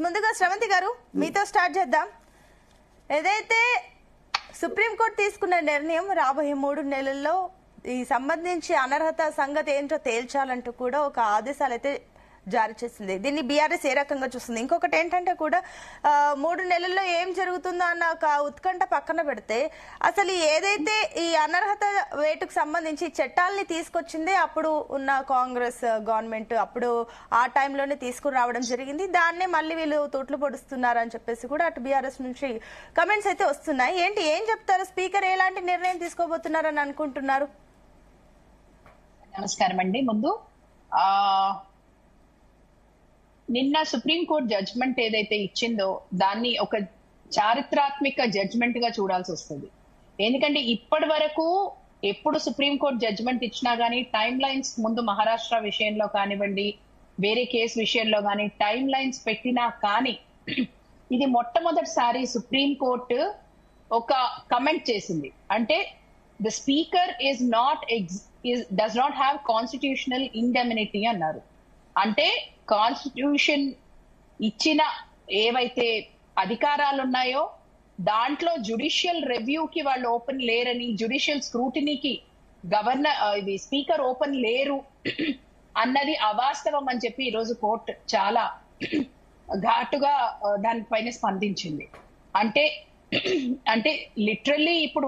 ముందుగా శ్రవంతి గారు మీతో స్టార్ట్ చేద్దాం. ఏదైతే సుప్రీంకోర్టు తీసుకున్న నిర్ణయం రాబోయే 3 నెలల్లో ఈ సంబంధించి అనర్హత సంగతి ఏంటో తేల్చాలంటూ కూడా ఒక ఆదేశాలు అయితే జారీ చేసింది. దీన్ని బీఆర్ఎస్ ఏ రకంగా చూస్తుంది? ఇంకొకటి ఏంటంటే కూడా 3 నెలల్లో ఏం జరుగుతుందో అన్న ఒక ఉత్కంఠ పక్కన పెడితే అసలు ఏదైతే ఈ అనర్హత వేటుకు సంబంధించి చట్టాలని తీసుకొచ్చిందే అప్పుడు ఉన్న కాంగ్రెస్ గవర్నమెంట్, అప్పుడు ఆ టైంలోనే తీసుకురావడం జరిగింది. దాన్నే మళ్ళీ వీళ్ళు తోట్లు పొడుస్తున్నారని చెప్పేసి కూడా అటు బీఆర్ఎస్ నుంచి కమెంట్స్ అయితే వస్తున్నాయి. ఏం చెప్తారు? స్పీకర్ ఎలాంటి నిర్ణయం తీసుకోబోతున్నారని అనుకుంటున్నారు? నమస్కారం అండి. ముందు నిన్న సుప్రీంకోర్టు జడ్జ్మెంట్ ఏదైతే ఇచ్చిందో దాన్ని ఒక చారిత్రాత్మక జడ్జ్మెంట్ గా చూడాల్సి వస్తుంది. ఎందుకంటే ఇప్పటి వరకు ఎప్పుడు సుప్రీంకోర్టు జడ్జ్మెంట్ ఇచ్చినా గానీ టైం లైన్స్ ముందు మహారాష్ట్ర విషయంలో కానివ్వండి, వేరే కేసు విషయంలో కానీ టైం లైన్స్ పెట్టినా కానీ ఇది మొట్టమొదటిసారి సుప్రీంకోర్టు ఒక కమెంట్ చేసింది. అంటే the speaker does not have constitutional indemnity అన్నారు. అంటే కాన్స్టిట్యూషన్ ఇచ్చిన ఏవైతే అధికారాలు ఉన్నాయో దాంట్లో జ్యుడిషియల్ రివ్యూకి వాళ్ళు ఓపెన్ లేరని, జ్యుడిషియల్ స్క్రూటినీకి ఇది స్పీకర్ ఓపెన్ లేరు అన్నది అవాస్తవం అని చెప్పి ఈరోజు కోర్టు చాలా ఘాటుగా దానిపైన స్పందించింది. అంటే లిటరల్లీ ఇప్పుడు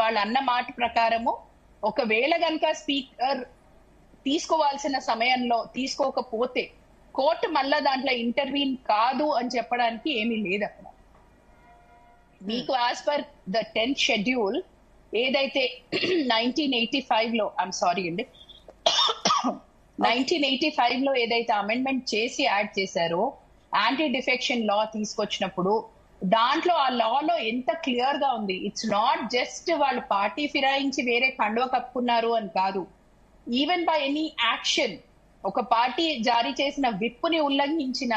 వాళ్ళు అన్న మాట ప్రకారము ఒకవేళ కనుక స్పీకర్ తీసుకోవాల్సిన సమయంలో తీసుకోకపోతే కోర్టు మళ్ళా దాంట్లో ఇంటర్వీన్ కాదు అని చెప్పడానికి ఏమీ లేదు అక్కడ. మీకు as per the 10th schedule ఏదైతే 1985 లో 1985 లో ఏదైతే అమెండ్మెంట్ చేసి యాడ్ చేశారో యాంటీ డిఫెక్షన్ లా తీసుకొచ్చినప్పుడు దాంట్లో ఆ లాలో ఎంత క్లియర్ గా ఉంది. ఇట్స్ నాట్ జస్ట్ వాళ్ళు పార్టీ ఫిరాయించి వేరే కండువ కప్పుకున్నారు అని కాదు. ఈవెన్ బై ఎనీ యాక్షన్, ఒక పార్టీ జారీ చేసిన విప్పుని ఉల్లంఘించిన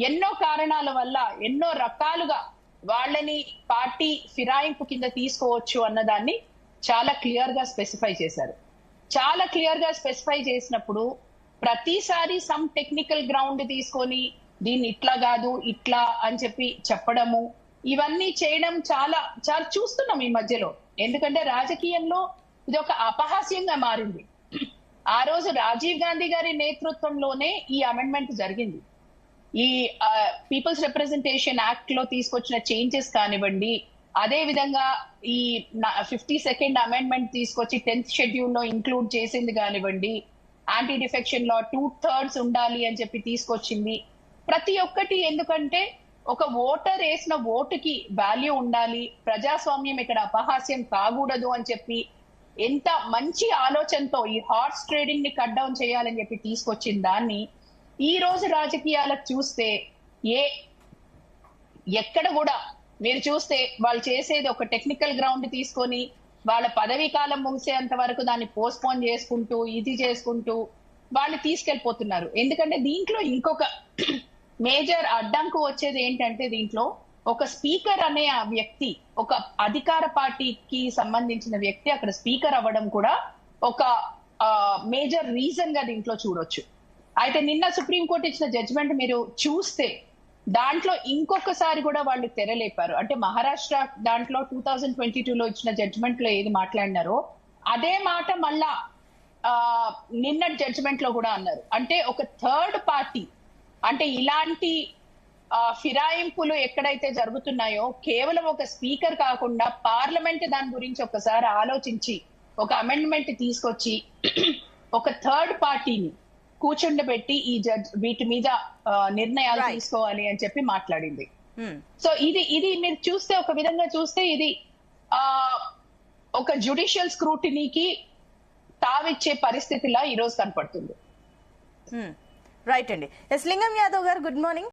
ఎన్నో కారణాల వల్ల ఎన్నో రకాలుగా వాళ్ళని పార్టీ ఫిరాయింపు కింద తీసుకోవచ్చు అన్నదాన్ని చాలా క్లియర్ గా స్పెసిఫై చేశారు. చాలా క్లియర్ గా స్పెసిఫై చేసినప్పుడు ప్రతిసారి సమ్ టెక్నికల్ గ్రౌండ్ తీసుకొని దీన్ని ఇట్లా కాదు ఇట్లా అని చెప్పి చెప్పడము, ఇవన్నీ చేయడం చాలా చాలా చూస్తున్నాం ఈ మధ్యలో. ఎందుకంటే రాజకీయంలో ఇది ఒక అపహాస్యంగా మారింది. ఆ రోజు రాజీవ్ గాంధీ గారి నేతృత్వంలోనే ఈ అమెండ్మెంట్ జరిగింది. ఈ పీపుల్స్ రిప్రజెంటేషన్ యాక్ట్ లో తీసుకొచ్చిన చేంజెస్ కానివ్వండి, అదే విధంగా ఈ 52nd అమెండ్మెంట్ తీసుకొచ్చి 10th షెడ్యూల్ లో ఇంక్లూడ్ చేసింది కానివ్వండి, యాంటీ డిఫెక్షన్ లో 2/3 ఉండాలి అని చెప్పి తీసుకొచ్చింది. ప్రతి ఒక్కటి ఎందుకంటే ఒక ఓటర్ వేసిన ఓటుకి వాల్యూ ఉండాలి, ప్రజాస్వామ్యం ఇక్కడ అపహాస్యం కాకూడదు అని చెప్పి ఎంత మంచి ఆలోచనతో ఈ హార్స్ ట్రేడింగ్ ని కట్ డౌన్ చేయాలని చెప్పి తీసుకొచ్చిన దాన్ని ఈ రోజు రాజకీయాలకు చూస్తే ఎక్కడ కూడా మీరు చూస్తే వాళ్ళు చేసేది ఒక టెక్నికల్ గ్రౌండ్ తీసుకొని వాళ్ళ పదవీ కాలం ముగిసేంత వరకు దాన్ని పోస్ట్పోన్ చేసుకుంటూ ఇది చేసుకుంటూ వాళ్ళు తీసుకెళ్లిపోతున్నారు. ఎందుకంటే దీంట్లో ఇంకొక మేజర్ అడ్డంకు వచ్చేది ఏంటంటే దీంట్లో ఒక స్పీకర్ అనే ఆ వ్యక్తి, ఒక అధికార పార్టీకి సంబంధించిన వ్యక్తి అక్కడ స్పీకర్ అవ్వడం కూడా ఒక మేజర్ రీజన్ గా దీంట్లో చూడొచ్చు. అయితే నిన్న సుప్రీంకోర్టు ఇచ్చిన జడ్జిమెంట్ మీరు చూస్తే దాంట్లో ఇంకొకసారి కూడా వాళ్ళు తెరలేపారు. అంటే మహారాష్ట్ర దాంట్లో 2022 లో ఇచ్చిన జడ్జిమెంట్ లో ఏది మాట్లాడినారో అదే మాట మళ్ళా నిన్న జడ్జిమెంట్ లో కూడా అన్నారు. అంటే ఒక థర్డ్ పార్టీ, అంటే ఇలాంటి ఫిరాయింపులు ఎక్కడైతే జరుగుతున్నాయో కేవలం ఒక స్పీకర్ కాకుండా పార్లమెంట్ దాని గురించి ఒకసారి ఆలోచించి ఒక అమెండ్మెంట్ తీసుకొచ్చి ఒక థర్డ్ పార్టీని కూర్చుండబెట్టి వీటి మీద నిర్ణయాలు తీసుకోవాలి అని చెప్పి మాట్లాడింది. సో ఇది మీరు చూస్తే ఒక విధంగా చూస్తే ఇది ఒక జ్యుడిషియల్ స్క్రూటినీకి తావిచ్చే పరిస్థితిలా ఈ రోజు కనపడుతుంది. రైట్ అండి. ఎస్ లింగం యాదవ్ గారు, గుడ్ మార్నింగ్.